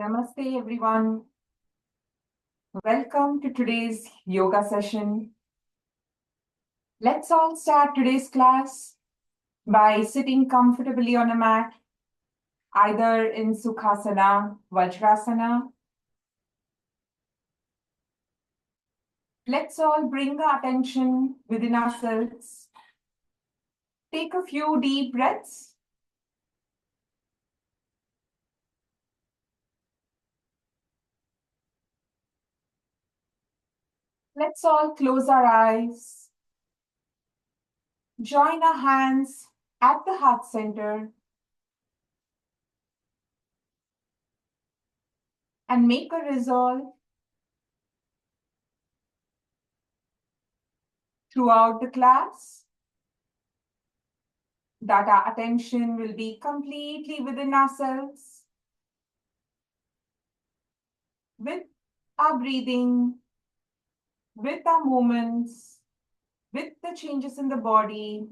Namaste, everyone. Welcome to today's yoga session. Let's all start today's class by sitting comfortably on a mat, either in Sukhasana, Vajrasana. Let's all bring our attention within ourselves. Take a few deep breaths. Let's all close our eyes. Join our hands at the heart center and make a resolve throughout the class that our attention will be completely within ourselves, with our breathing, with our movements, with the changes in the body.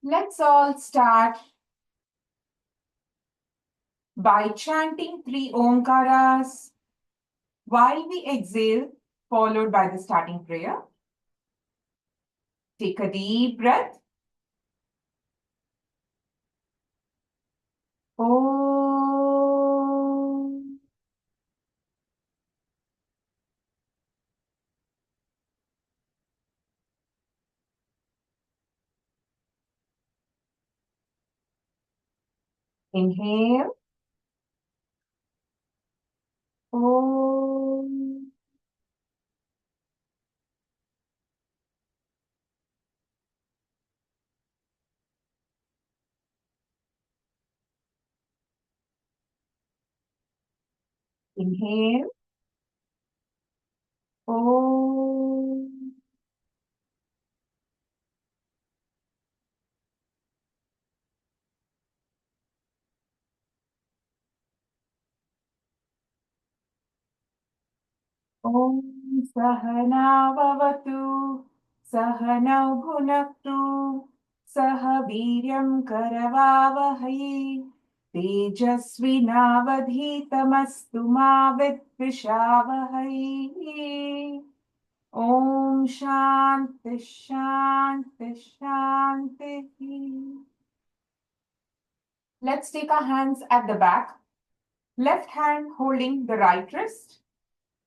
Let's all start by chanting 3 Omkaras while we exhale, followed by the starting prayer. Take a deep breath. Om. Inhale. Om. Inhale. Om. Om Sahana Vavatu Sahanau Bhunaktu Saha Viryam Karavavahai Tejasvinavadhitamastu ma Vidvishavahai. Om Shanti Shanti Shanti. Let's take our hands at the back. Left hand holding the right wrist.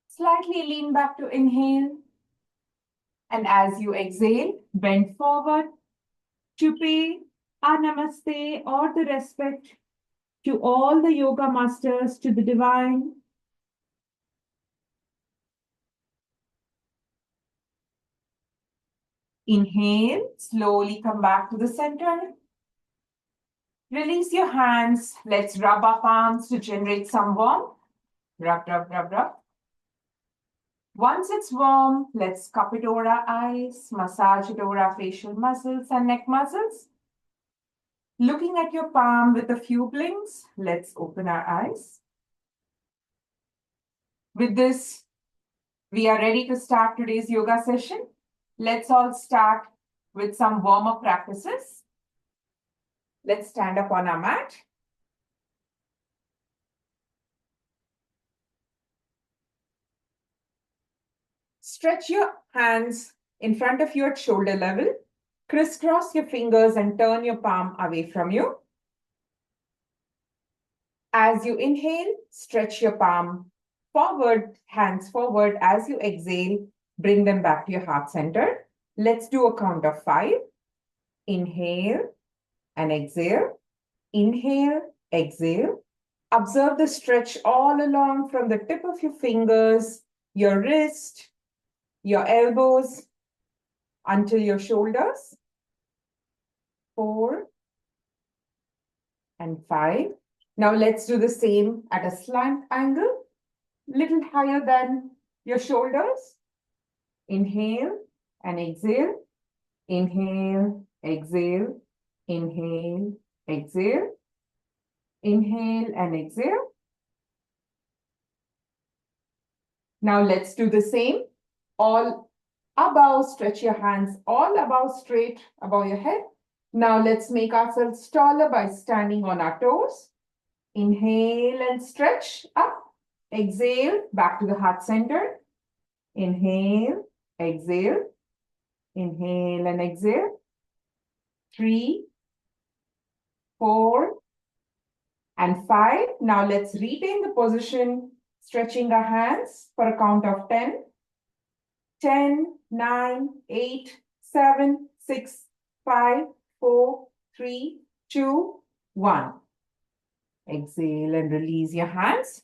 Slightly lean back to inhale. And as you exhale, bend forward to pay our namaste or the respect to all the yoga masters, to the divine. Inhale, slowly come back to the center. Release your hands. Let's rub our palms to generate some warmth. Rub, rub, rub, rub. Once it's warm, let's cup it over our eyes, massage it over our facial muscles and neck muscles. Looking at your palm with a few blinks, let's open our eyes. With this, we are ready to start today's yoga session. Let's all start with some warm-up practices. Let's stand up on our mat. Stretch your hands in front of you at shoulder level. Crisscross your fingers and turn your palm away from you. As you inhale, stretch your palm forward, hands forward. As you exhale, bring them back to your heart center. Let's do a count of 5. Inhale and exhale. Inhale, exhale. Observe the stretch all along from the tip of your fingers, your wrist, your elbows, until your shoulders. 4 and 5. Now let's do the same at a slant angle, little higher than your shoulders. Inhale and exhale. Inhale, exhale. Inhale, exhale. Inhale and exhale. Now let's do the same. All above, stretch your hands all above, straight above your head. Now let's make ourselves taller by standing on our toes. Inhale and stretch up. Exhale, back to the heart center. Inhale, exhale. Inhale and exhale. 3, 4, and 5. Now let's retain the position, stretching our hands for a count of 10. 10, 9, 8, 7, 6, 5, 4, 3, 2, 1. Exhale and release your hands.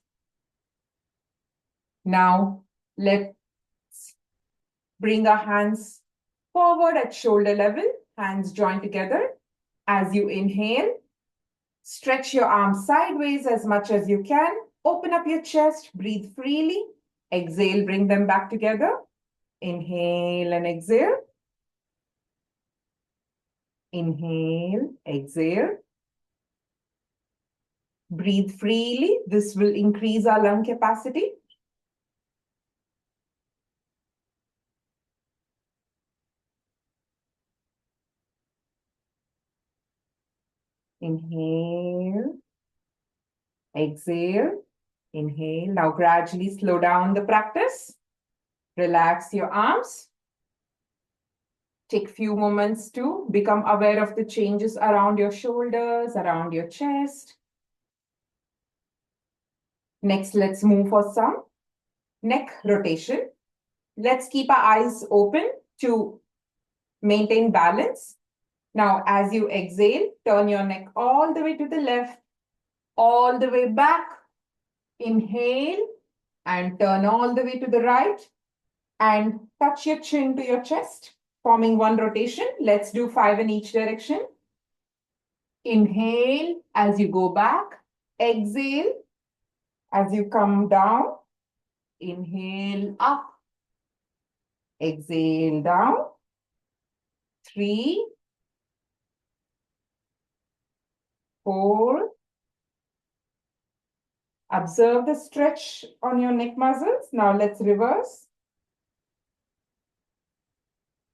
Now let's bring our hands forward at shoulder level, hands joined together. As you inhale, stretch your arms sideways as much as you can. Open up your chest, breathe freely. Exhale, bring them back together. Inhale and exhale. Inhale, exhale. Breathe freely. This will increase our lung capacity. Inhale, exhale, inhale. Now gradually slow down the practice. Relax your arms. Take a few moments to become aware of the changes around your shoulders, around your chest. Next, let's move for some neck rotation. Let's keep our eyes open to maintain balance. Now, as you exhale, turn your neck all the way to the left, all the way back. Inhale and turn all the way to the right and touch your chin to your chest, forming one rotation. Let's do 5 in each direction. Inhale as you go back. Exhale as you come down. Inhale up. Exhale down. 3, 4. Observe the stretch on your neck muscles. Now let's reverse.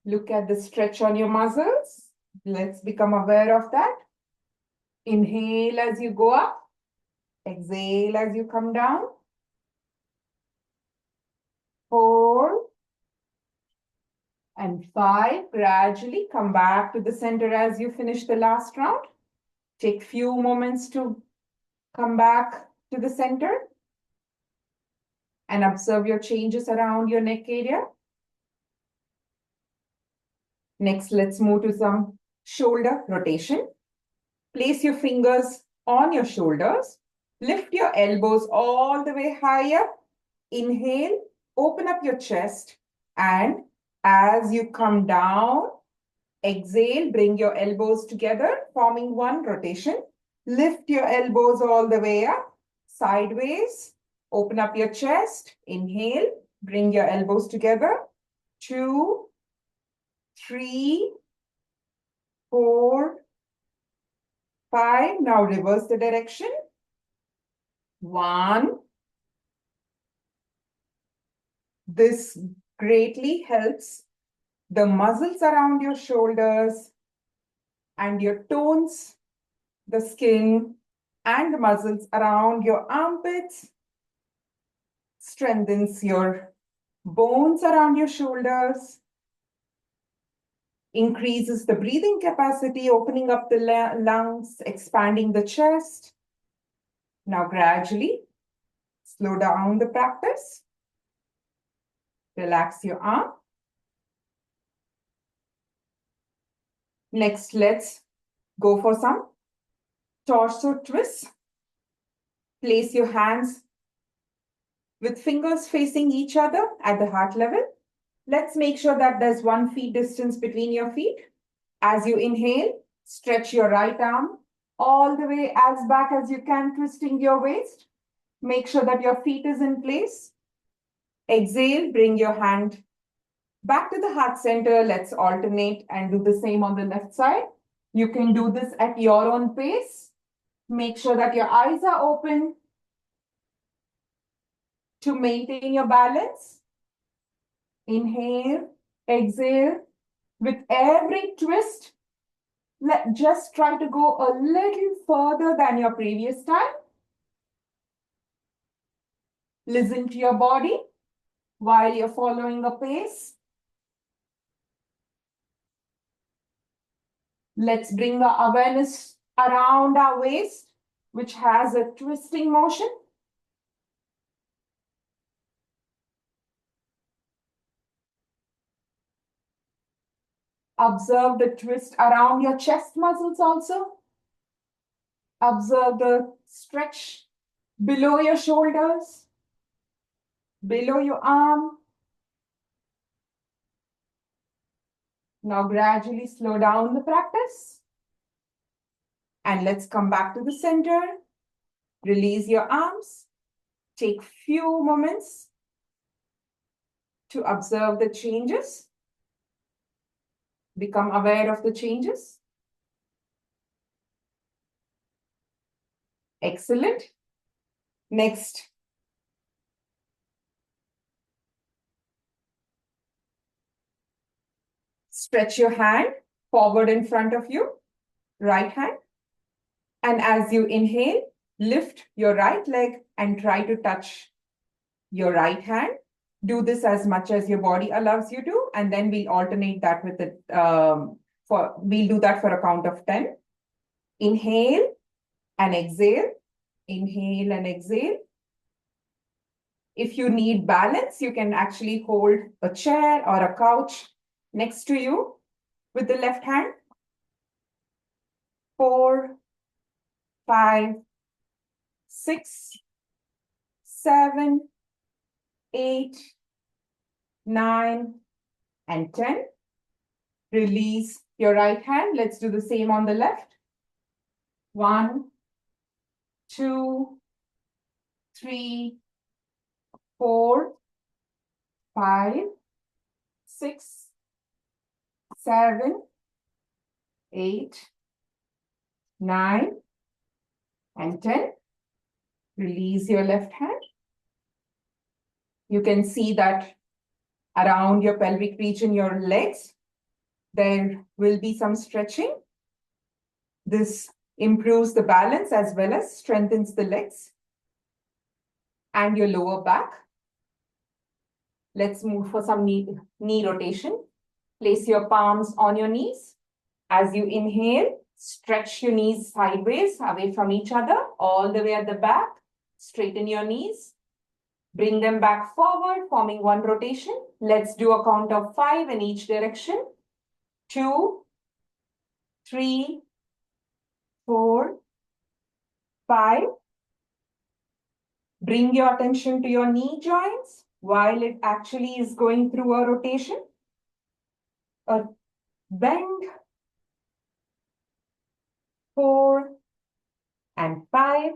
Look at the stretch on your muscles. Let's become aware of that. Inhale as you go up. Exhale as you come down. 4 and 5. Gradually come back to the center as you finish the last round. Take few moments to come back to the center and observe your changes around your neck area. Next, let's move to some shoulder rotation. Place your fingers on your shoulders. Lift your elbows all the way high up. Inhale, open up your chest, and as you come down, exhale, bring your elbows together, forming one rotation. Lift your elbows all the way up, sideways. Open up your chest. Inhale, bring your elbows together. 2, 3, 4, 5. Now reverse the direction. 1. This greatly helps the muscles around your shoulders and your tones, the skin and the muscles around your armpits. Strengthens your bones around your shoulders. Increases the breathing capacity, opening up the lungs, expanding the chest. Now gradually slow down the practice. Relax your arm. Next, let's go for some torso twists. Place your hands with fingers facing each other at the heart level. Let's make sure that there's 1 feet distance between your feet. As you inhale, stretch your right arm all the way as back as you can, twisting your waist. Make sure that your feet is in place. Exhale, bring your hand back to the heart center. Let's alternate and do the same on the left side. You can do this at your own pace. Make sure that your eyes are open to maintain your balance. Inhale, exhale. With every twist, Just try to go a little further than your previous time. Listen to your body while you're following a pace. Let's bring our awareness around our waist, which has a twisting motion. Observe the twist around your chest muscles also. Observe the stretch below your shoulders, below your arm. Now gradually slow down the practice. And let's come back to the center. Release your arms. Take few moments to observe the changes. Become aware of the changes. Excellent. Next. Stretch your hand forward in front of you, right hand. And as you inhale, lift your right leg and try to touch your right hand. Do this as much as your body allows you to, and then we'll alternate that with it. We'll do that for a count of 10. Inhale and exhale. Inhale and exhale. If you need balance, you can actually hold a chair or a couch next to you with the left hand. 4, 5, 6, 7, 8, 9, and 10. Release your right hand. Let's do the same on the left. 1, 2, 3, 4, 5, 6, 7, 8, 9, and 10. Release your left hand. You can see that around your pelvic region, your legs, there will be some stretching. This improves the balance as well as strengthens the legs and your lower back. Let's move for some knee rotation. Place your palms on your knees. As you inhale, stretch your knees sideways, away from each other, all the way at the back. Straighten your knees. Bring them back forward, forming one rotation. Let's do a count of 5 in each direction. 2, 3, 4, 5. Bring your attention to your knee joints while it actually is going through a rotation. A bend. 4 and 5.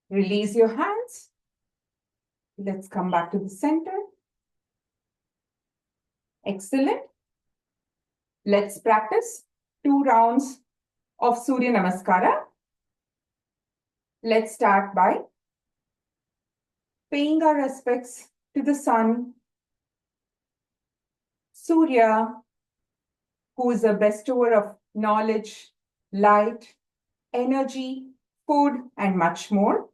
Release your hands. Let's come back to the center. Excellent. Let's practice 2 rounds of Surya Namaskara. Let's start by paying our respects to the sun, Surya, who is a bestower of knowledge, light, energy, food, and much more.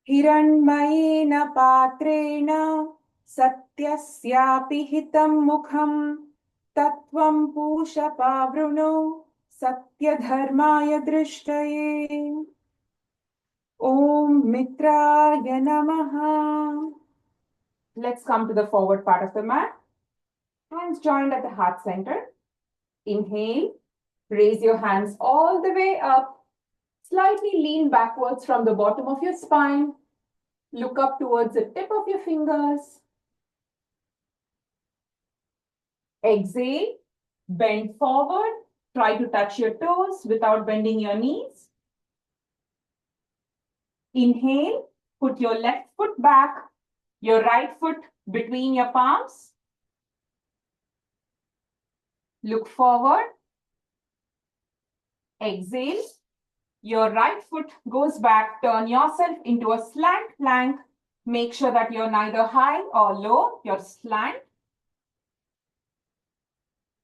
Hiranmayena patrena satyasyapi hitam mukham tatvam pusha pavruno satyadharmaya drishtaye. Om Mitraya Namaha. Let's come to the forward part of the mat. Hands joined at the heart center. Inhale. Raise your hands all the way up. Slightly lean backwards from the bottom of your spine. Look up towards the tip of your fingers. Exhale. Bend forward. Try to touch your toes without bending your knees. Inhale. Put your left foot back. Your right foot between your palms. Look forward. Exhale. Your right foot goes back. Turn yourself into a slant plank. Make sure that you're neither high or low. You're slant.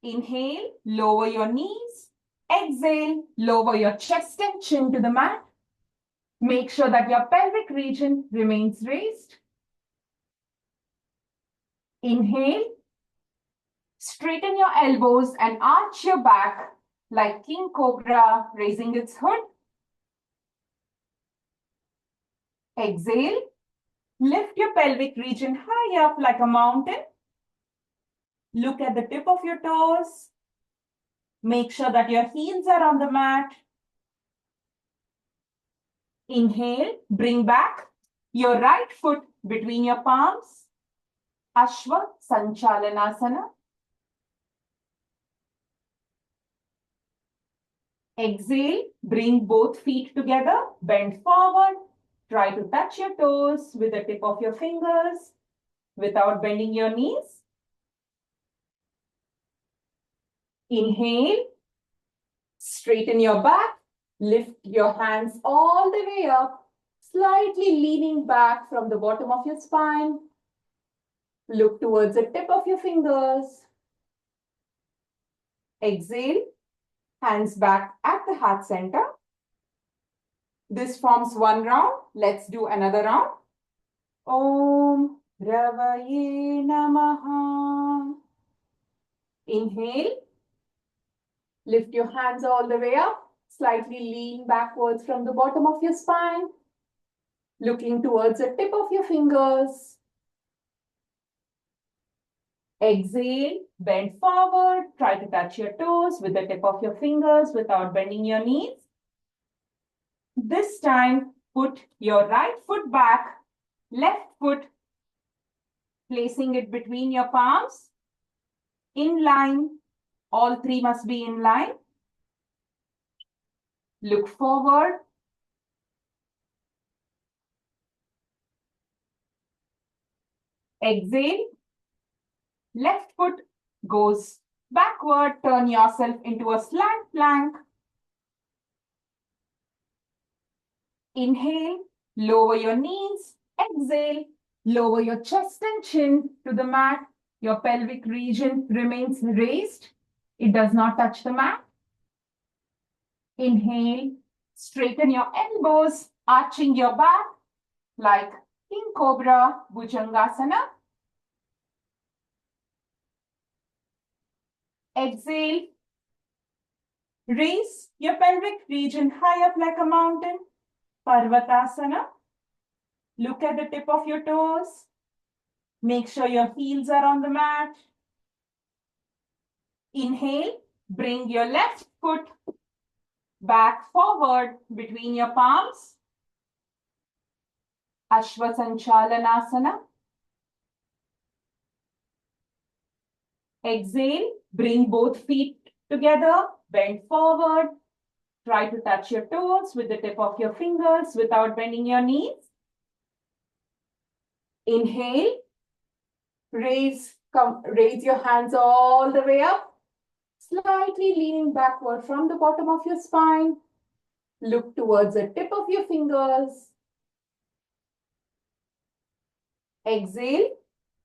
Inhale, lower your knees. Exhale, lower your chest and chin to the mat. Make sure that your pelvic region remains raised. Inhale, straighten your elbows and arch your back like King Cobra raising its hood. Exhale, lift your pelvic region high up like a mountain. Look at the tip of your toes. Make sure that your heels are on the mat. Inhale, bring back your right foot between your palms. Ashwa Sanchalanasana. Exhale, bring both feet together, bend forward. Try to touch your toes with the tip of your fingers without bending your knees. Inhale, straighten your back, lift your hands all the way up, slightly leaning back from the bottom of your spine. Look towards the tip of your fingers. Exhale, hands back at the heart center. This forms one round. Let's do another round. Om Ravaye Namaha. Inhale. Lift your hands all the way up. Slightly lean backwards from the bottom of your spine. Looking towards the tip of your fingers. Exhale, bend forward. Try to touch your toes with the tip of your fingers without bending your knees. This time, put your right foot back, left foot, placing it between your palms, in line. All three must be in line. Look forward. Exhale. Left foot goes backward. Turn yourself into a slant plank. Inhale, lower your knees. Exhale, lower your chest and chin to the mat. Your pelvic region remains raised. It does not touch the mat. Inhale, straighten your elbows, arching your back like King Cobra, Bhujangasana. Exhale, raise your pelvic region high up like a mountain, Parvatasana. Look at the tip of your toes. Make sure your heels are on the mat. Inhale, bring your left foot back forward between your palms. Ashwa Sanchalanasana. Exhale, bring both feet together, bend forward. Try to touch your toes with the tip of your fingers without bending your knees. Inhale, raise your hands all the way up, slightly leaning backward from the bottom of your spine. Look towards the tip of your fingers. Exhale,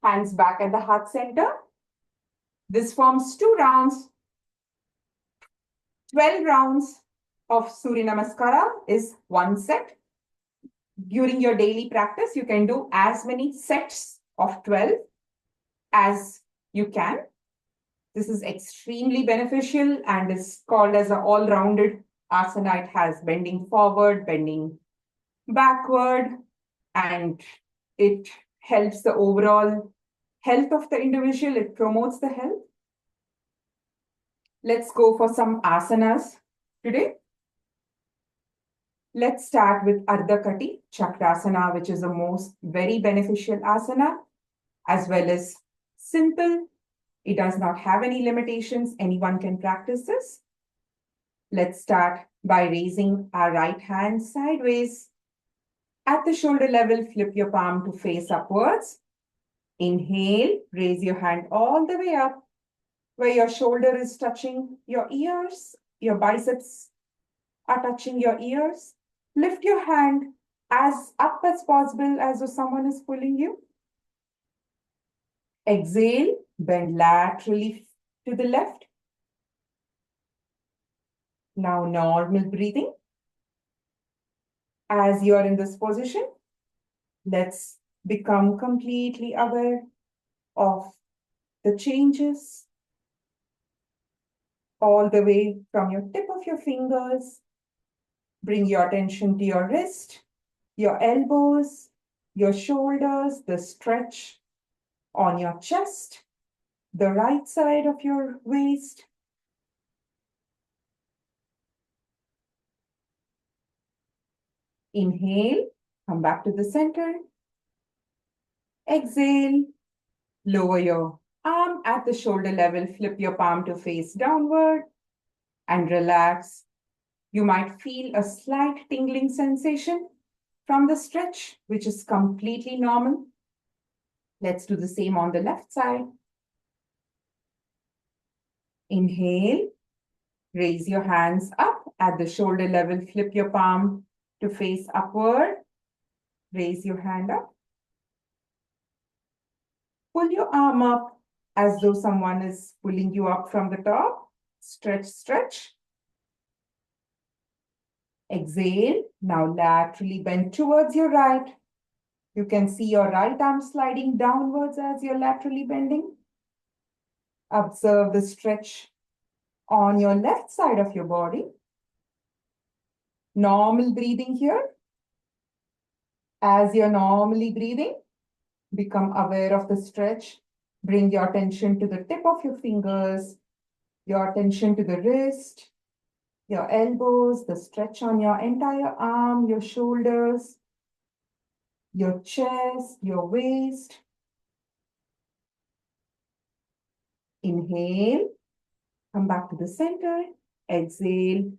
hands back at the heart center. This forms 2 rounds. 12 rounds of Surya Namaskara is 1 set. During your daily practice, you can do as many sets of 12 as you can. This is extremely beneficial and is called as an all-rounded asana. It has bending forward, bending backward, and it helps the overall health of the individual. It promotes the health. Let's go for some asanas today. Let's start with Ardha Kati Chakrasana, which is the most very beneficial asana, as well as simple. It does not have any limitations. Anyone can practice this. Let's start by raising our right hand sideways. At the shoulder level, flip your palm to face upwards. Inhale, raise your hand all the way up, where your shoulder is touching your ears, your biceps are touching your ears. Lift your hand as up as possible, as though someone is pulling you. Exhale, bend laterally to the left. Now normal breathing. As you're in this position, let's become completely aware of the changes all the way from your tip of your fingers. Bring your attention to your wrist, your elbows, your shoulders, the stretch on your chest, the right side of your waist. Inhale, come back to the center. Exhale, lower your arm at the shoulder level, flip your palm to face downward and relax. You might feel a slight tingling sensation from the stretch, which is completely normal. Let's do the same on the left side. Inhale, raise your hands up at the shoulder level, flip your palm to face upward. Raise your hand up. Pull your arm up as though someone is pulling you up from the top. Stretch, stretch. Exhale. Now laterally bend towards your right. You can see your right arm sliding downwards as you're laterally bending. Observe the stretch on your left side of your body. Normal breathing here. As you're normally breathing, become aware of the stretch. Bring your attention to the tip of your fingers, your attention to the wrist, your elbows, the stretch on your entire arm, your shoulders, your chest, your waist. Inhale, come back to the center. Exhale,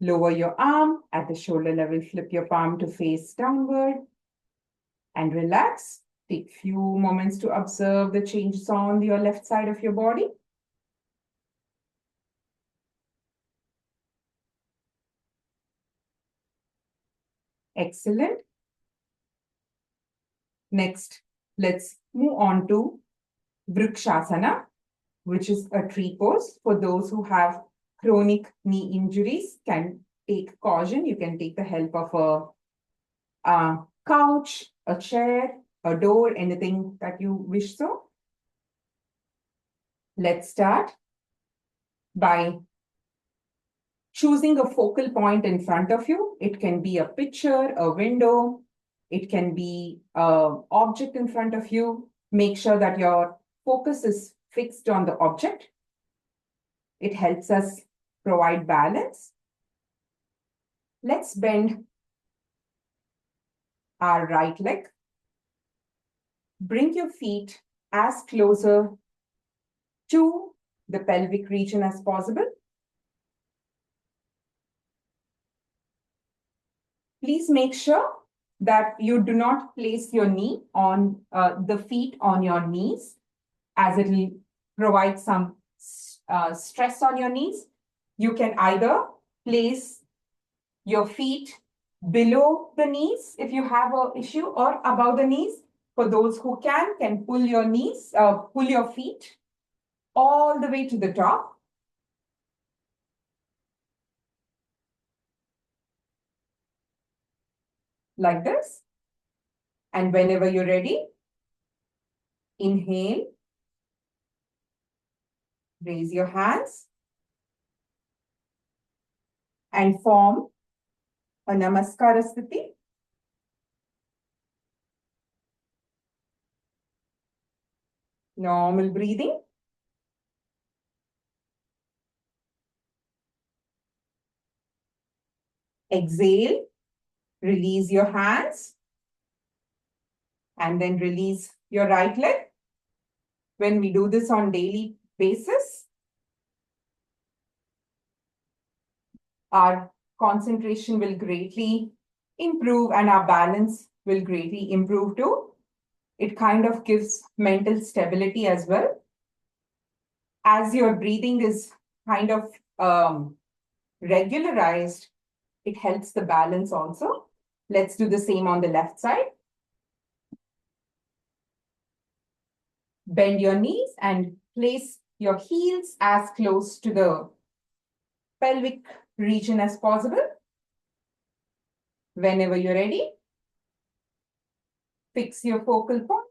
lower your arm at the shoulder level, flip your palm to face downward and relax. Take few moments to observe the changes on your left side of your body. Excellent. Next, let's move on to Vrikshasana, which is a tree pose. For those who have chronic knee injuries, can take caution. You can take the help of a couch, a chair, a door, anything that you wish so. Let's start by choosing a focal point in front of you. It can be a picture, a window. It can be an object in front of you. Make sure that your focus is fixed on the object. It helps us provide balance. Let's bend our right leg. Bring your feet as closer to the pelvic region as possible. Please make sure that you do not place your knee on the feet on your knees, as it will provide some stress on your knees. You can either place your feet below the knees if you have an issue, or above the knees. For those who can pull your knees, pull your feet all the way to the top. Like this. And whenever you're ready, inhale. Raise your hands and form a Namaskara Sthiti. Normal breathing. Exhale, release your hands and then release your right leg. When we do this on daily basis, our concentration will greatly improve and our balance will greatly improve too. It kind of gives mental stability as well. As your breathing is kind of regularized, it helps the balance also. Let's do the same on the left side. Bend your knees and place your heels as close to the pelvic region as possible. Whenever you're ready, fix your focal point.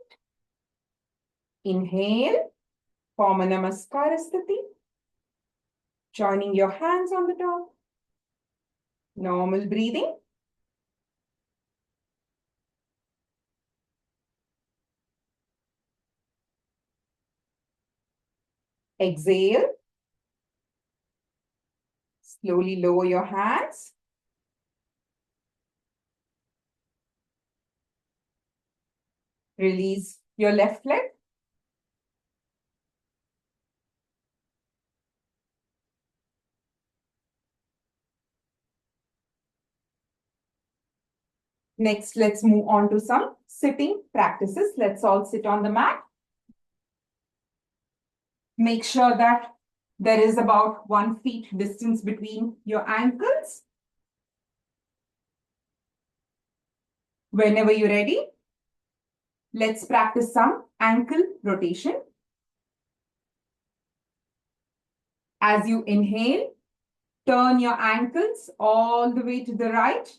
Inhale, form a Namaskara Sthiti. Joining your hands on the top. Normal breathing. Exhale. Slowly lower your hands. Release your left leg. Next, let's move on to some sitting practices. Let's all sit on the mat. Make sure that there is about 1 feet distance between your ankles. Whenever you're ready, let's practice some ankle rotation. As you inhale, turn your ankles all the way to the right,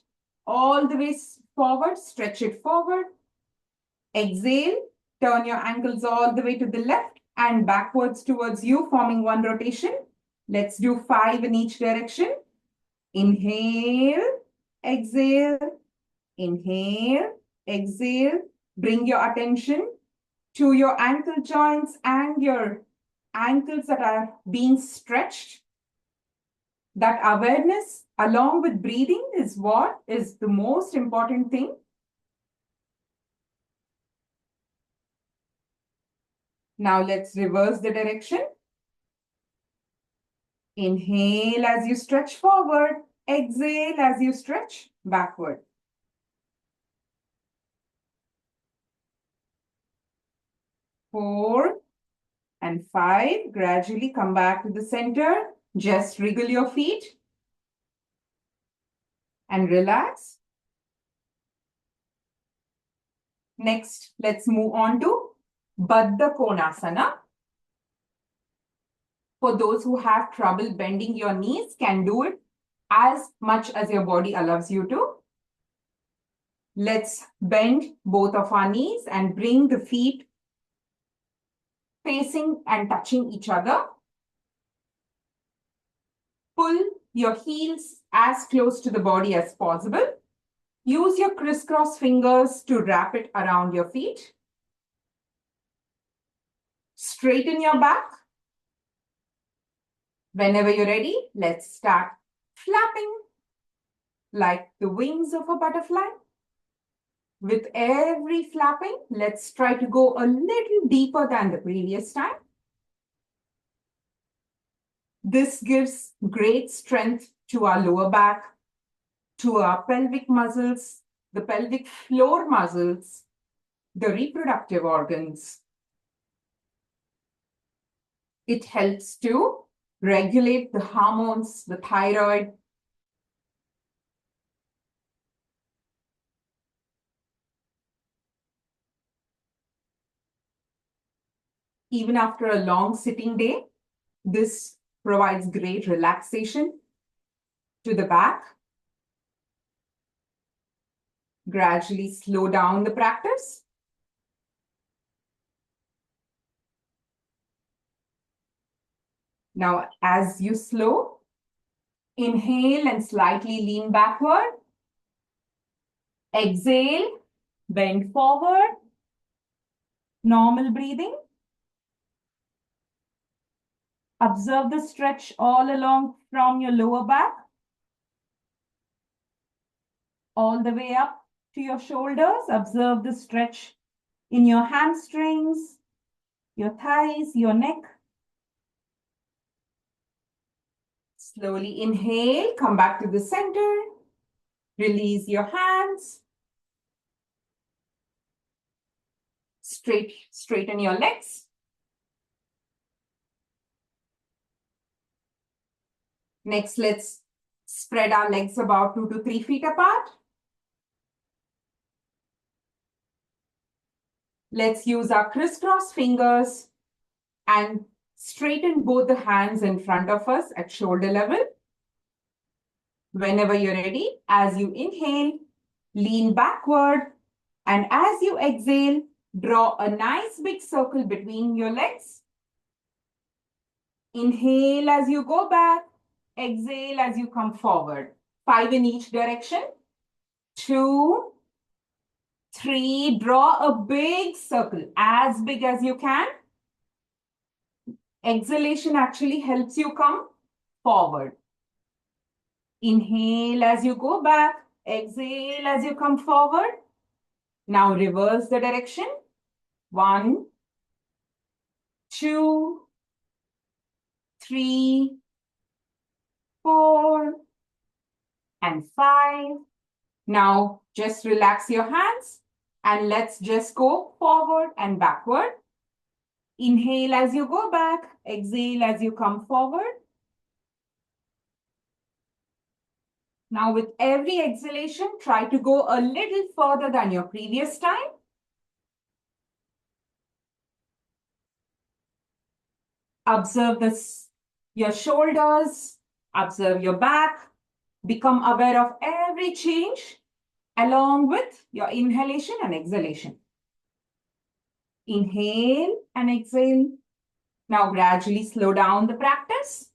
all the way forward, stretch it forward. Exhale, turn your ankles all the way to the left and backwards towards you, forming one rotation. Let's do 5 in each direction. Inhale, exhale, inhale, exhale. Bring your attention to your ankle joints and your ankles that are being stretched. That awareness along with breathing is what is the most important thing. Now let's reverse the direction. Inhale as you stretch forward. Exhale as you stretch backward. Four and 5. Gradually come back to the center. Just wriggle your feet and relax. Next, let's move on to Baddha Konasana. For those who have trouble bending your knees, can do it as much as your body allows you to. Let's bend both of our knees and bring the feet facing and touching each other. Pull your heels as close to the body as possible. Use your crisscross fingers to wrap it around your feet. Straighten your back. Whenever you're ready, let's start flapping like the wings of a butterfly. With every flapping, let's try to go a little deeper than the previous time. This gives great strength to our lower back, to our pelvic muscles, the pelvic floor muscles, the reproductive organs. It helps to regulate the hormones, the thyroid. Even after a long sitting day, this provides great relaxation to the back. Gradually slow down the practice. Now, as you slow, inhale and slightly lean backward. Exhale, bend forward. Normal breathing. Observe the stretch all along from your lower back, all the way up to your shoulders. Observe the stretch in your hamstrings, your thighs, your neck. Slowly inhale, come back to the center. Release your hands. Straighten your legs. Next, let's spread our legs about 2 to 3 feet apart. Let's use our crisscross fingers and straighten both the hands in front of us at shoulder level. Whenever you're ready, as you inhale, lean backward, and as you exhale, draw a nice big circle between your legs. Inhale as you go back, exhale as you come forward. 5 in each direction. 2, 3, draw a big circle, as big as you can. Exhalation actually helps you come forward. Inhale as you go back, exhale as you come forward. Now reverse the direction. 1, 2, 3, 4, and 5. Now just relax your hands and let's just go forward and backward. Inhale as you go back, exhale as you come forward. Now with every exhalation, try to go a little further than your previous time. Observe your shoulders, observe your back, become aware of every change along with your inhalation and exhalation. Inhale and exhale. Now gradually slow down the practice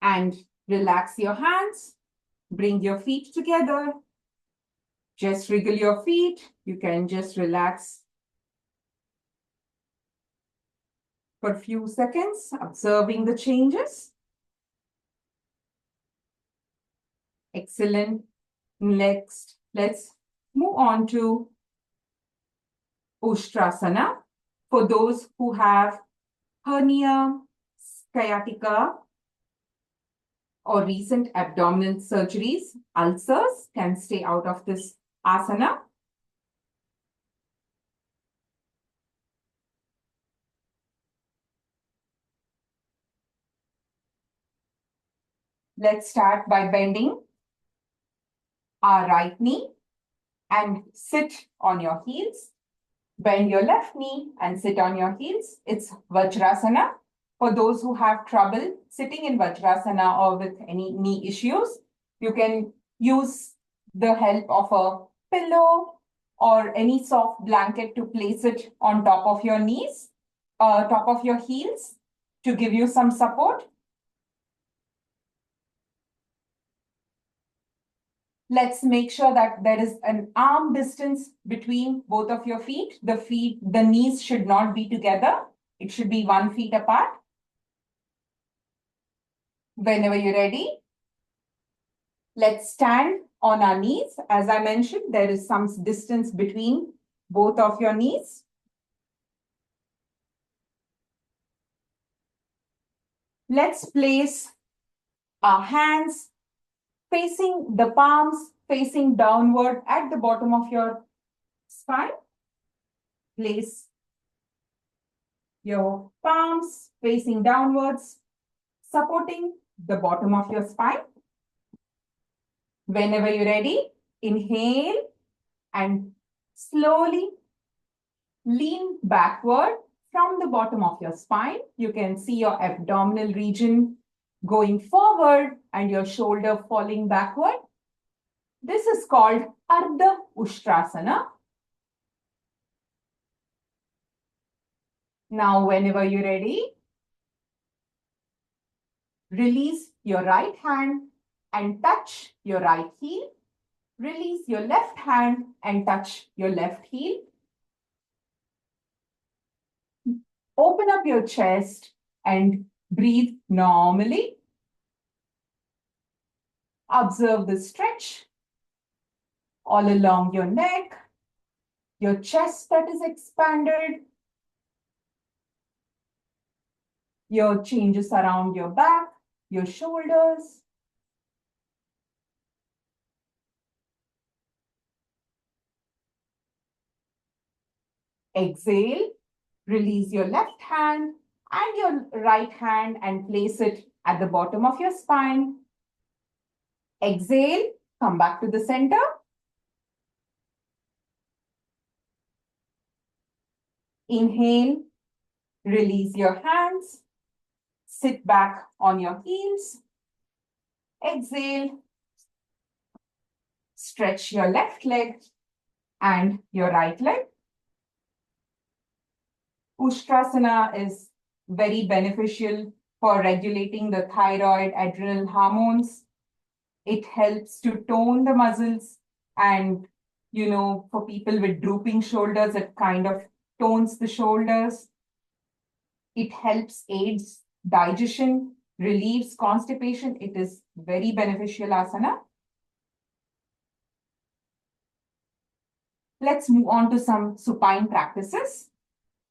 and relax your hands. Bring your feet together. Just wriggle your feet. You can just relax for a few seconds, observing the changes. Excellent. Next, let's move on to Ushtrasana. For those who have hernia, sciatica, or recent abdominal surgeries, ulcers can stay out of this asana. Let's start by bending our right knee and sit on your heels. Bend your left knee and sit on your heels. It's Vajrasana. For those who have trouble sitting in Vajrasana or with any knee issues, you can use the help of a pillow or any soft blanket to place it on top of your knees, top of your heels to give you some support. Let's make sure that there is an arm distance between both of your feet. The knees should not be together. It should be 1 foot apart. Whenever you're ready, let's stand on our knees. As I mentioned, there is some distance between both of your knees. Let's place our hands facing the palms, facing downward at the bottom of your spine. Place your palms facing downwards, supporting the bottom of your spine. Whenever you're ready, inhale and slowly lean backward from the bottom of your spine. You can see your abdominal region going forward and your shoulder falling backward. This is called Ardha Ushtrasana. Now, whenever you're ready, release your right hand and touch your right heel. Release your left hand and touch your left heel. Open up your chest and breathe normally. Observe the stretch all along your neck, your chest that is expanded, your changes around your back, your shoulders. Exhale, release your left hand and your right hand and place it at the bottom of your spine. Exhale, come back to the center. Inhale, release your hands, sit back on your heels. Exhale, stretch your left leg and your right leg. Ustrasana is very beneficial for regulating the thyroid adrenal hormones. It helps to tone the muscles, and for people with drooping shoulders, it kind of tones the shoulders. It helps aids digestion, relieves constipation. It is very beneficial asana. Let's move on to some supine practices.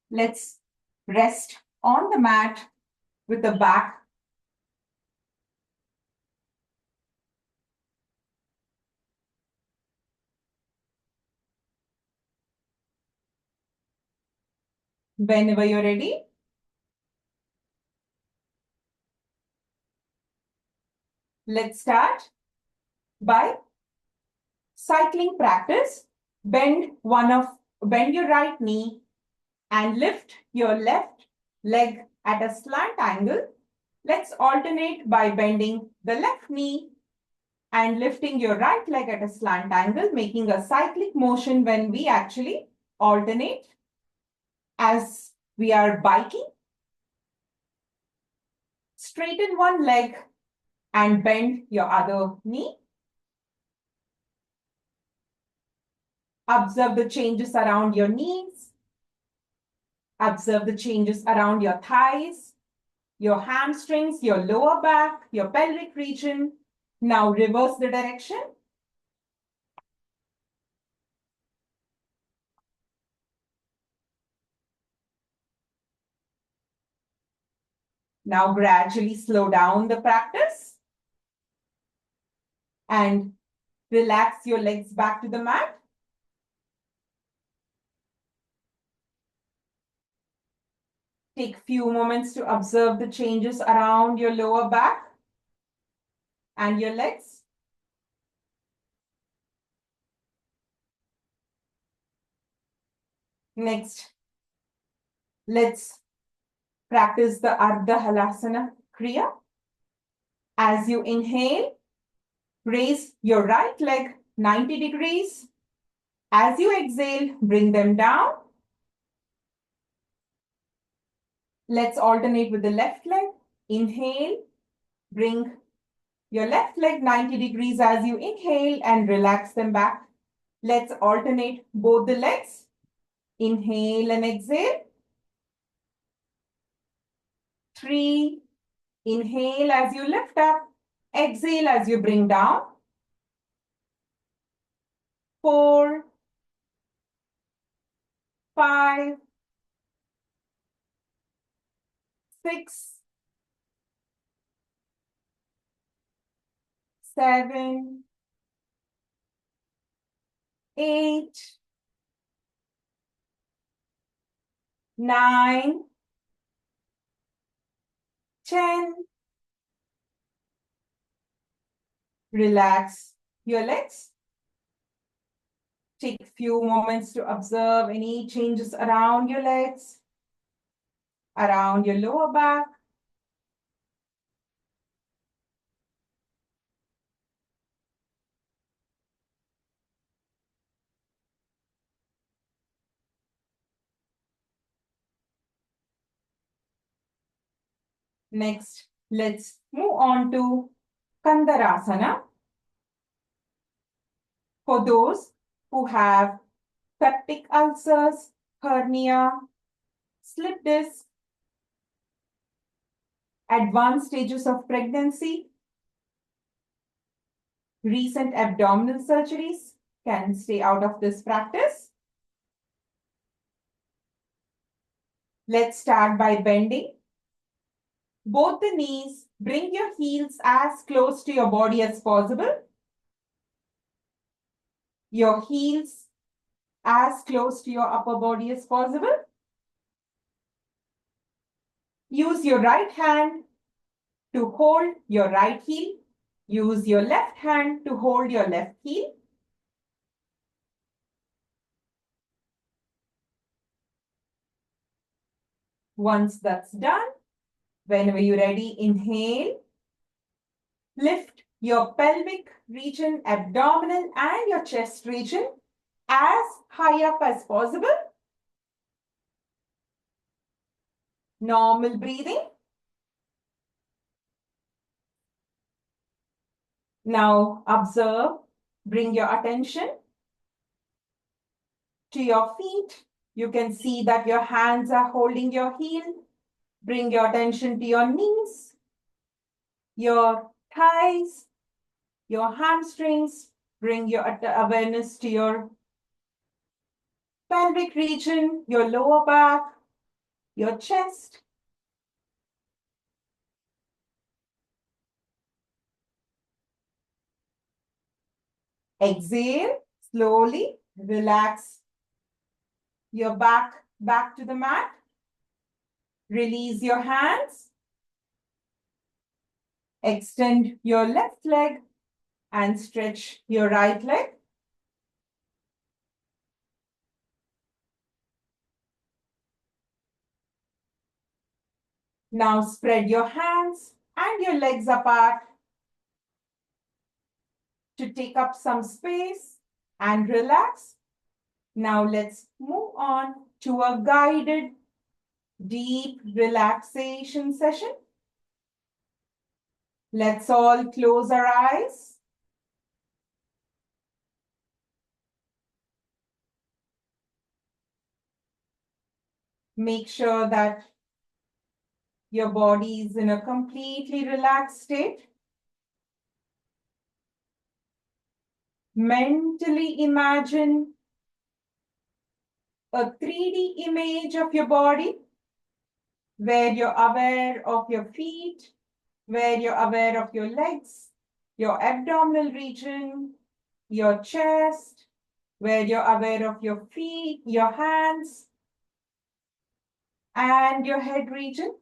Let's rest on the mat with the back whenever you're ready. Let's start by cycling practice. Bend your right knee and lift your left leg at a slant angle. Let's alternate by bending the left knee and lifting your right leg at a slant angle, making a cyclic motion when we actually alternate as we are biking. Straighten one leg and bend your other knee. Observe the changes around your knees. Observe the changes around your thighs, your hamstrings, your lower back, your pelvic region. Now reverse the direction. Now gradually slow down the practice and relax your legs back to the mat. Take few moments to observe the changes around your lower back and your legs. Next, let's practice the Ardha Halasana Kriya. As you inhale, raise your right leg 90 degrees. As you exhale, bring them down. Let's alternate with the left leg. Inhale, bring your left leg 90 degrees as you inhale and relax them back. Let's alternate both the legs. Inhale and exhale. 3. Inhale as you lift up. Exhale as you bring down. 4. 5. 6. 7. 8. 9. 10. Relax your legs. Take a few moments to observe any changes around your legs, around your lower back. Next, let's move on to Kandarasana. For those who have peptic ulcers, hernia, slip disc, advanced stages of pregnancy, recent abdominal surgeries can stay out of this practice. Let's start by bending both the knees. Bring your heels as close to your body as possible. Your heels as close to your upper body as possible. Use your right hand to hold your right heel. Use your left hand to hold your left heel. Once that's done, whenever you're ready, inhale. Lift your pelvic region, abdominal, and your chest region as high up as possible. Normal breathing. Now observe, bring your attention to your feet. You can see that your hands are holding your heel. Bring your attention to your knees, your thighs, your hamstrings. Bring your awareness to your pelvic region, your lower back, your chest. Exhale, slowly relax your back to the mat. Release your hands. Extend your left leg and stretch your right leg. Now spread your hands and your legs apart to take up some space and relax. Now let's move on to a guided deep relaxation session. Let's all close our eyes. Make sure that your body is in a completely relaxed state. Mentally imagine a 3D image of your body where you're aware of your feet, where you're aware of your legs, your abdominal region, your chest, where you're aware of your feet, your hands, and your head region.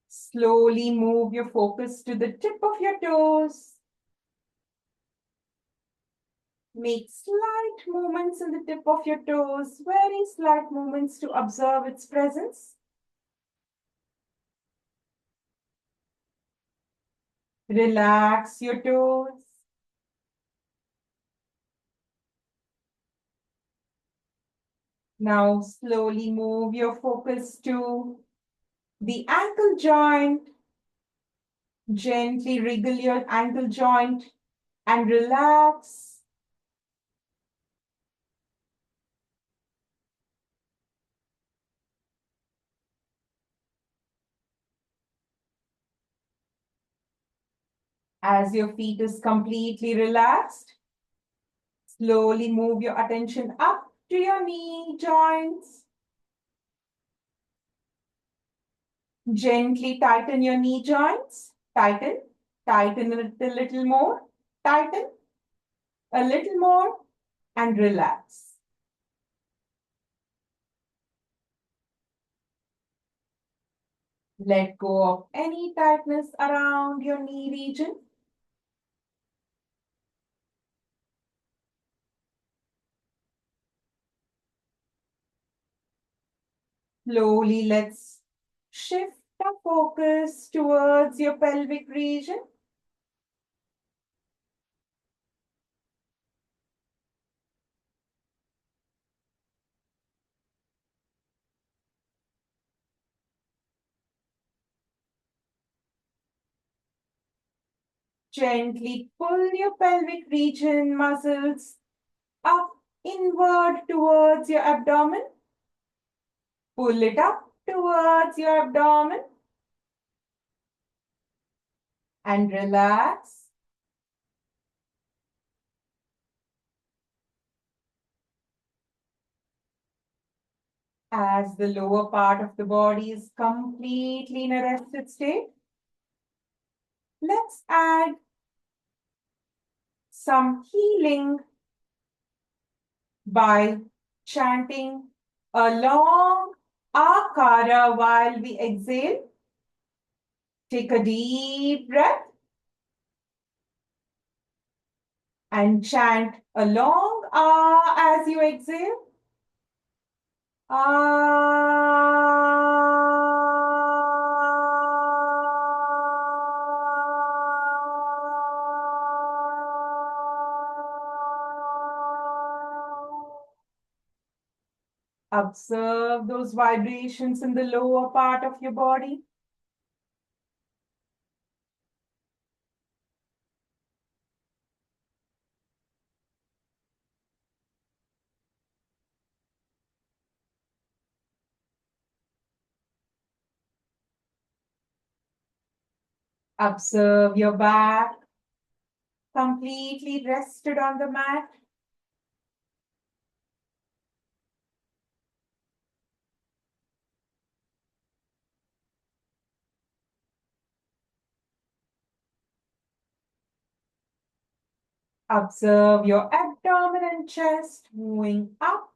Slowly move your focus to the tip of your toes. Make slight movements in the tip of your toes, very slight movements to observe its presence. Relax your toes. Now slowly move your focus to the ankle joint. Gently wriggle your ankle joint and relax. As your feet is completely relaxed, slowly move your attention up to your knee joints. Gently tighten your knee joints. Tighten. Tighten it a little more. Tighten a little more and relax. Let go of any tightness around your knee region. Slowly, let's shift the focus towards your pelvic region. Gently pull your pelvic region muscles up inward towards your abdomen. Pull it up towards your abdomen and relax. As the lower part of the body is completely in a rested state, let's add some healing by chanting a long akara while we exhale. Take a deep breath and chant a long ah as you exhale. Observe those vibrations in the lower part of your body. Observe your back completely rested on the mat. Observe your abdomen and chest moving up,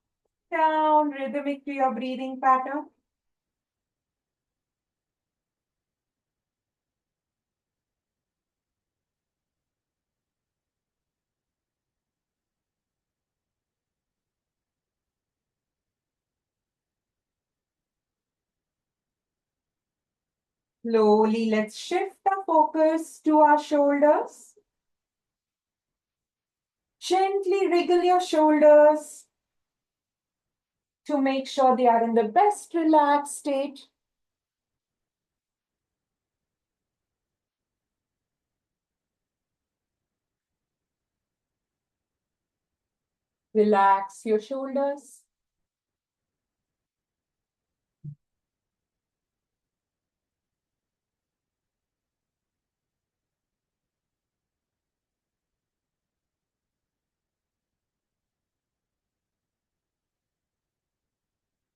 down, rhythmic to your breathing pattern. Slowly, let's shift our focus to our shoulders. Gently wriggle your shoulders to make sure they are in the best relaxed state. Relax your shoulders.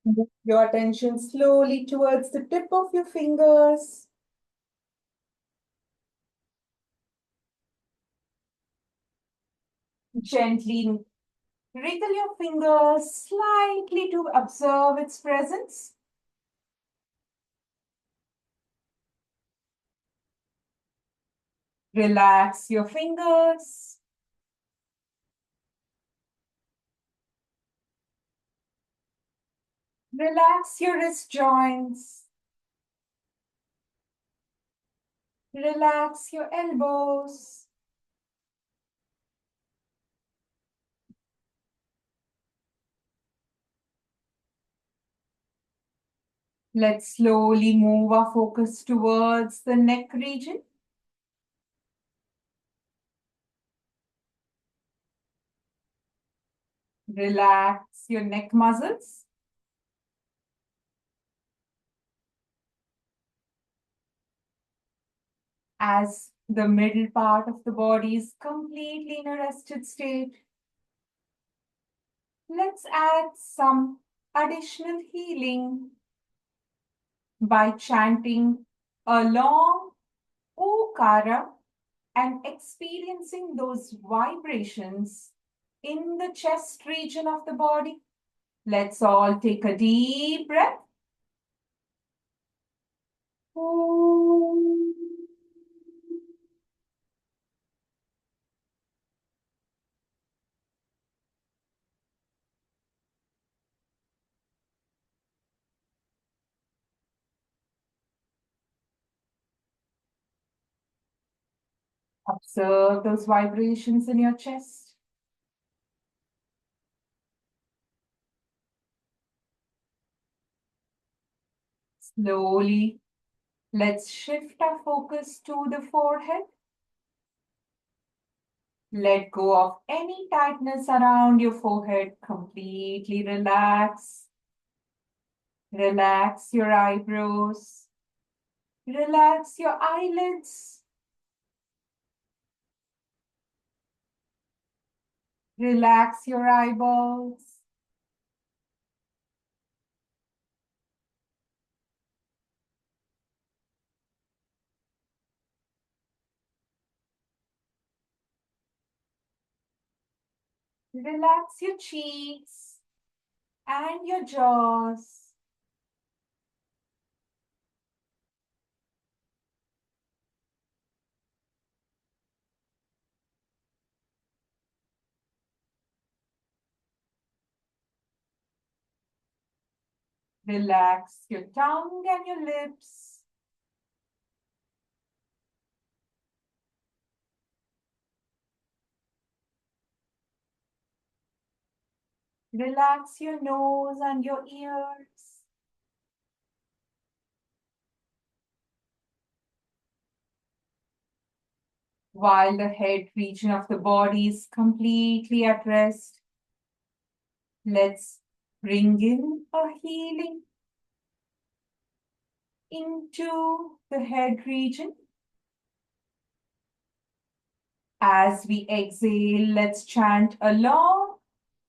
Move your attention slowly towards the tip of your fingers. Gently wriggle your fingers slightly to observe its presence. Relax your fingers. Relax your wrist joints. Relax your elbows. Let's slowly move our focus towards the neck region. Relax your neck muscles. As the middle part of the body is completely in a rested state, let's add some additional healing by chanting a long Okara and experiencing those vibrations in the chest region of the body. Let's all take a deep breath. Observe those vibrations in your chest. Slowly, let's shift our focus to the forehead. Let go of any tightness around your forehead. Completely relax. Relax your eyebrows. Relax your eyelids. Relax your eyeballs. Relax your cheeks and your jaws. Relax your tongue and your lips. Relax your nose and your ears. While the head region of the body is completely at rest, let's bring in a healing into the head region. As we exhale, let's chant a long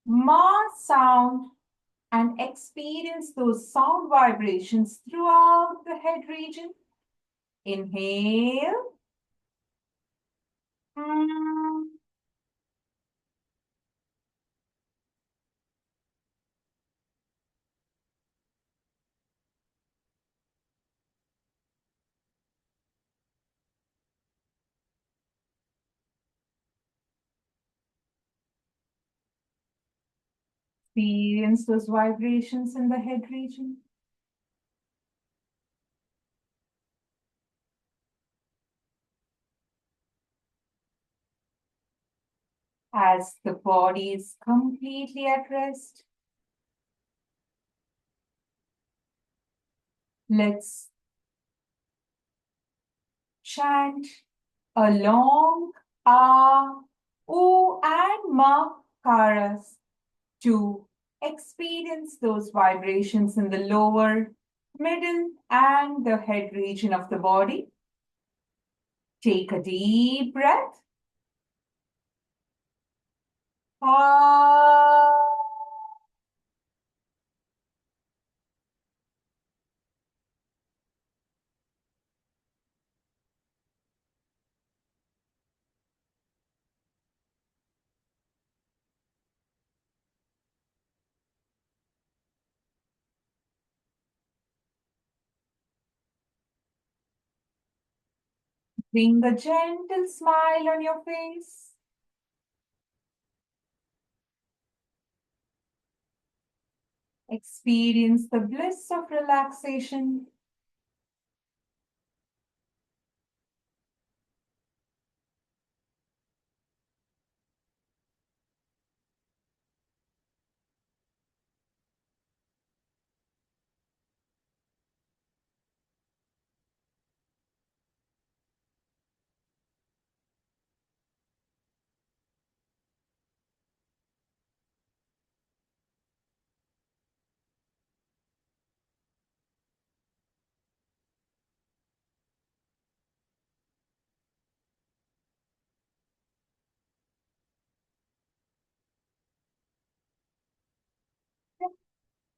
ma sound and experience those sound vibrations throughout the head region. Inhale. Mm. Experience those vibrations in the head region. As the body is completely at rest, let's chant a long ah, oo, and ma karas to experience those vibrations in the lower, middle, and the head region of the body. Take a deep breath. Ah. Bring a gentle smile on your face. Experience the bliss of relaxation.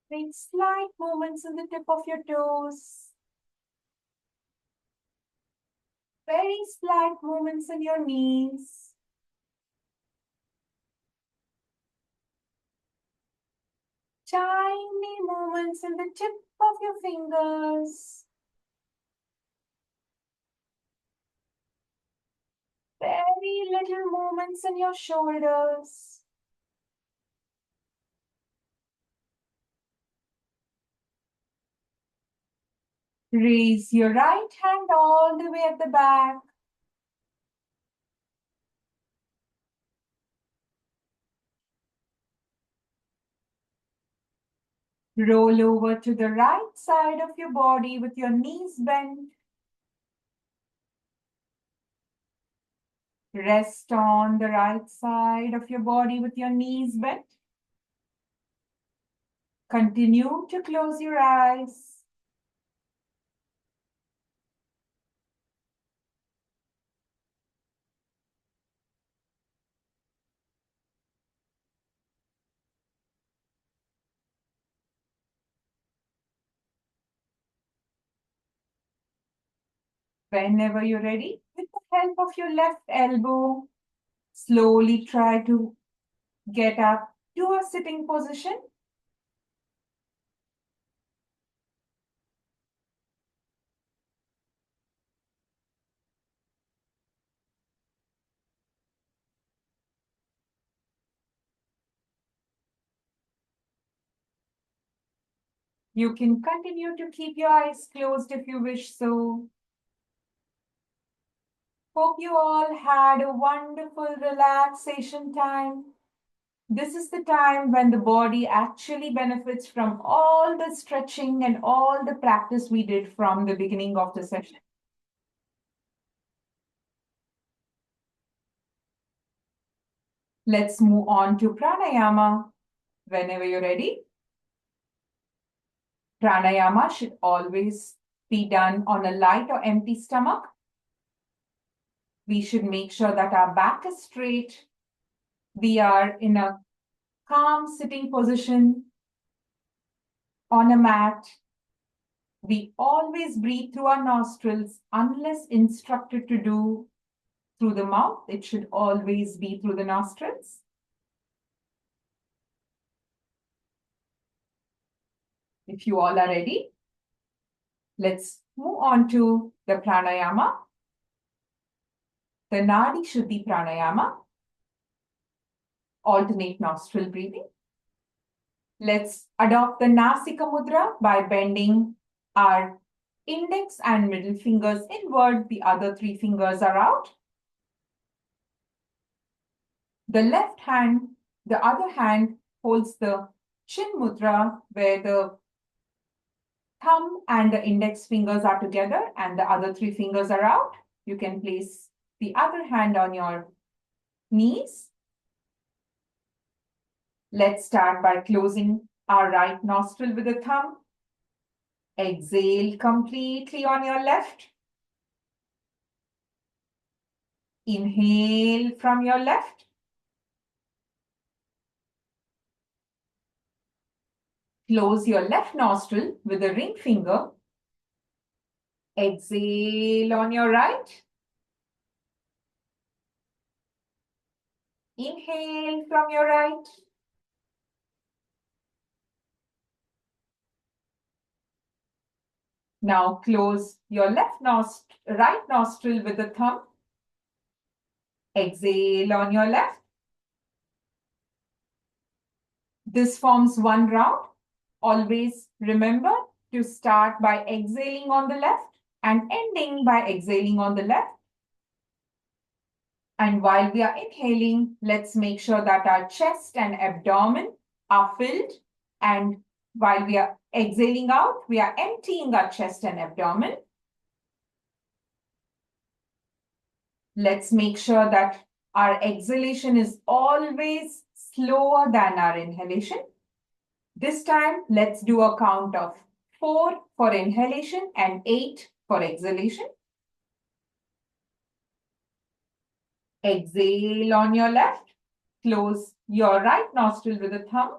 Make slight movements in the tip of your toes. Very slight movements in your knees. Tiny movements in the tip of your fingers. Very little movements in your shoulders. Raise your right hand all the way at the back. Roll over to the right side of your body with your knees bent. Rest on the right side of your body with your knees bent. Continue to close your eyes. Whenever you're ready, with the help of your left elbow, slowly try to get up to a sitting position. You can continue to keep your eyes closed if you wish so. Hope you all had a wonderful relaxation time. This is the time when the body actually benefits from all the stretching and all the practice we did from the beginning of the session. Let's move on to pranayama. Whenever you're ready. Pranayama should always be done on a light or empty stomach. We should make sure that our back is straight. We are in a calm sitting position on a mat. We always breathe through our nostrils unless instructed to do through the mouth. It should always be through the nostrils. If you all are ready, let's move on to the pranayama. The Nadi Shuddhi pranayama. Alternate nostril breathing. Let's adopt the Nasika Mudra by bending our index and middle fingers inward. The other three fingers are out. The left hand, the other hand holds the Chin Mudra where the thumb and the index fingers are together and the other three fingers are out. You can place the other hand on your knees. Let's start by closing our right nostril with the thumb. Exhale completely on your left. Inhale from your left. Close your left nostril with the ring finger. Exhale on your right. Inhale from your right. Now close your right nostril with the thumb. Exhale on your left. This forms one round. Always remember to start by exhaling on the left and ending by exhaling on the left. And while we are inhaling, let's make sure that our chest and abdomen are filled. And while we are exhaling out, we are emptying our chest and abdomen. Let's make sure that our exhalation is always slower than our inhalation. This time, let's do a count of 4 for inhalation and 8 for exhalation. Exhale on your left. Close your right nostril with a thumb.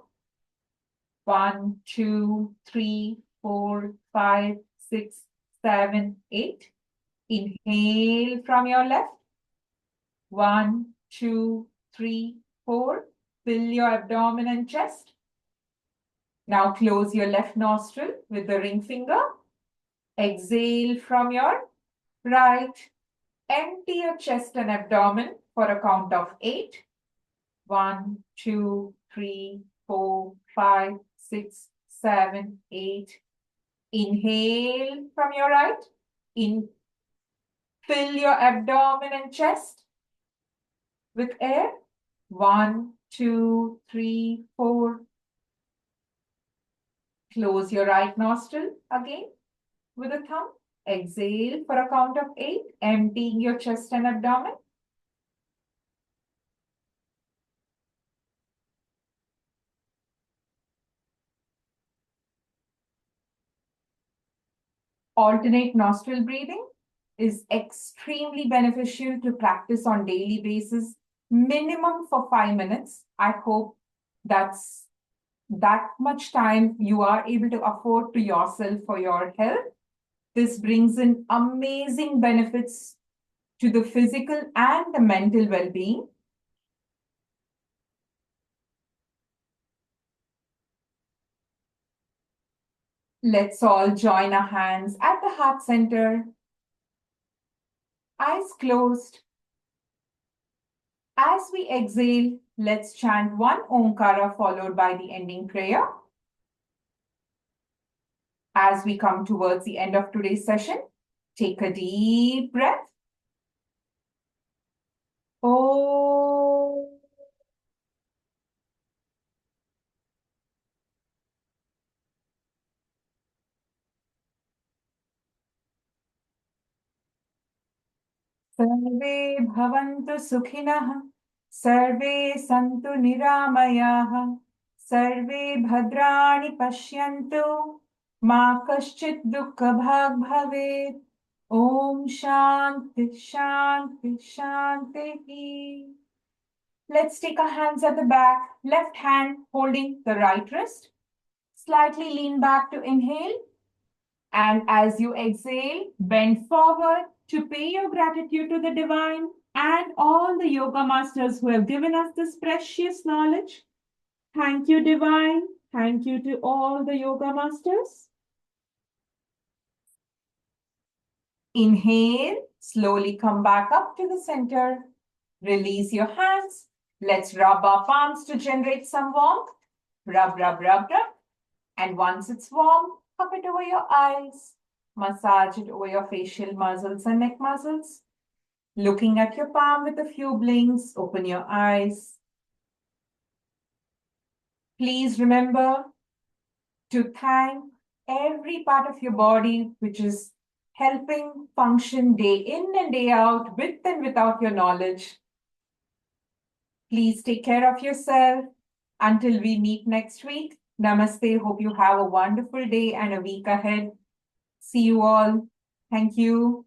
1, 2, 3, 4, 5, 6, 7, 8. Inhale from your left. 1, 2, 3, 4. Fill your abdomen and chest. Now close your left nostril with the ring finger. Exhale from your right. Empty your chest and abdomen for a count of 8. 1, 2, 3, 4, 5, 6, 7, 8. Inhale from your right. Fill your abdomen and chest with air. 1, 2, 3, 4. Close your right nostril again with a thumb. Exhale for a count of 8, emptying your chest and abdomen. Alternate nostril breathing is extremely beneficial to practice on daily basis, minimum for 5 minutes. I hope that's that much time you are able to afford to yourself for your health. This brings in amazing benefits to the physical and the mental well-being. Let's all join our hands at the heart center. Eyes closed. As we exhale, let's chant one Omkara followed by the ending prayer. As we come towards the end of today's session, take a deep breath. Oh. सर्वे भवन्तु सुखिनः सर्वे सन्तु निरामयाः सर्वे भद्राणि पश्यन्तु मा कश्चित् दुःखभाग् भवेत् ॐ शान्ति शान्ति शान्तिः. Let's take our hands at the back, left hand holding the right wrist. Slightly lean back to inhale. And as you exhale, bend forward to pay your gratitude to the divine and all the yoga masters who have given us this precious knowledge. Thank you, divine. Thank you to all the yoga masters. Inhale, slowly come back up to the center. Release your hands. Let's rub our palms to generate some warmth. Rub, rub, rub, rub. And once it's warm, cup it over your eyes. Massage it over your facial muscles and neck muscles. Looking at your palm with a few blinks, open your eyes. Please remember to thank every part of your body which is helping function day in and day out with and without your knowledge. Please take care of yourself. Until we meet next week, namaste. Hope you have a wonderful day and a week ahead. See you all. Thank you.